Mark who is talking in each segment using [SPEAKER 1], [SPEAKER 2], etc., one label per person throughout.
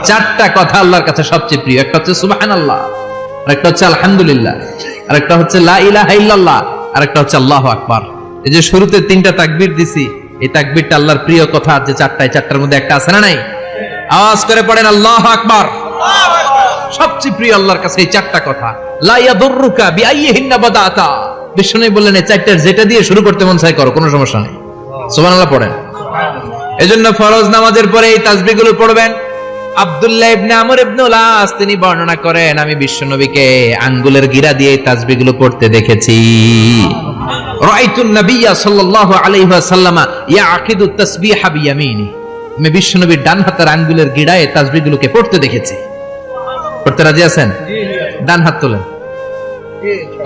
[SPEAKER 1] চারটা কথা আল্লাহর কাছে সবচেয়ে প্রিয়। একটা হচ্ছে সুবহানাল্লাহ, আরেকটা হচ্ছে আলহামদুলিল্লাহ, আরেকটা হচ্ছে লা ইলাহা ইল্লাল্লাহ, আরেকটা হচ্ছে আল্লাহু আকবার। এই যে শুরুতে তিনটা তাকবীর দিছি, এই তাকবীরটা আল্লাহর প্রিয় কথা, যে চারটার মধ্যে একটা আছে না নাই? আওয়াজ করে পড়েন আল্লাহু আকবার। সবচেয়ে প্রিয় আল্লাহর কাছে এই চারটা কথা। লা ইয়াদুররুকা বিআইয়িহিন্না বাদাতা, বিষ্ণু বললেন এই চারটার যেটা দিয়ে শুরু করতে মন চায় করো, কোনো সমস্যা নেই। সুবহানাল্লাহ পড়েন। এজন্য ফরজ নামাজের পরে এই তাসবিহগুলো পড়বেন। আব্দুল্লাহ ইবনে আমর ইবনে আস তিনি বর্ণনা করেন, আমি বিশ্বনবীকে আঙ্গুলের গিরা দিয়ে এই তাসবিহগুলো পড়তে দেখেছি। রাআইতুন নাবিয়্যা সাল্লাল্লাহু আলাইহি ওয়াসাল্লাম ইয়াকিদু তাসবিহা বিয়ামিনি, আমি বিশ্বনবীর ডান হাতের আঙ্গুলের গিরায় এই তাসবিহগুলোকে পড়তে দেখেছি। পড়তে রাজি আছেন? ডান হাত তোলেন,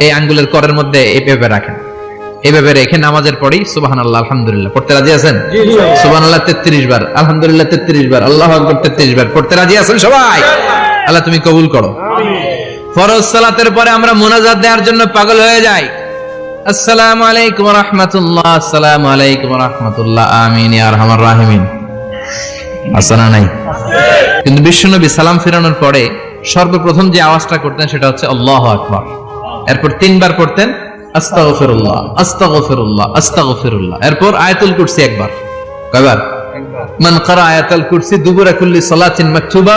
[SPEAKER 1] এই আঙ্গুলের করের মধ্যে এইভাবে রাখেন, এইভাবে রেখে নামাজের পরেই সুবহানাল্লাহ আলহামদুলিল্লাহ পড়তে রাজি আছেন? সুবহানাল্লাহ 33 বার, আলহামদুলিল্লাহ 33 বার, আল্লাহু আকবার 33 বার পড়তে রাজি আছেন সবাই? আল্লাহ তুমি কবুল করো। ফরজ সালাতের পরে আমরা মুনাজাত দেওয়ার জন্য পাগল হয়ে যাই। আসসালামু আলাইকুম ওয়া রাহমাতুল্লাহ, আসসালামু আলাইকুম ওয়া রাহমাতুল্লাহ, আমিন ইয়া আরহামার রাহিমিন। আসসালাম নাই? কিন্তু বিশ্বনবী সালাম ফিরানোর পরে সর্বপ্রথম যে আওয়াজটা করতেন সেটা হচ্ছে আল্লাহু আকবার। এরপর 3 বার পড়তেন আস্তাগফিরুল্লাহ, আস্তাগফিরুল্লাহ, আস্তাগফিরুল্লাহ। এরপর আয়াতুল কুরসি একবার। কয়বার? মান ক্বারা আয়াতুল কুরসি দুবুরা কুল্লি সালাতিন মাকতুবা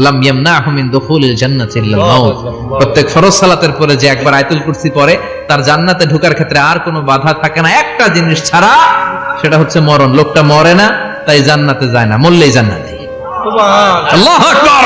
[SPEAKER 1] লাম ইয়ামনাহু মিন দুখুলিল জান্নাতি ইল্লাল মাউত। প্রত্যেক ফরজ সালাতের পরে যে একবার আয়াতুল কুরসি পড়ে তার জান্নাতে ঢোকার ক্ষেত্রে আর কোনো বাধা থাকে না, একটা জিনিস ছাড়া, সেটা হচ্ছে মরণ। লোকটা মরে না তাই জান্নাতে যায় না, মরলেই জান্নাতে। সুবহানাল্লাহ, আল্লাহু আকবার।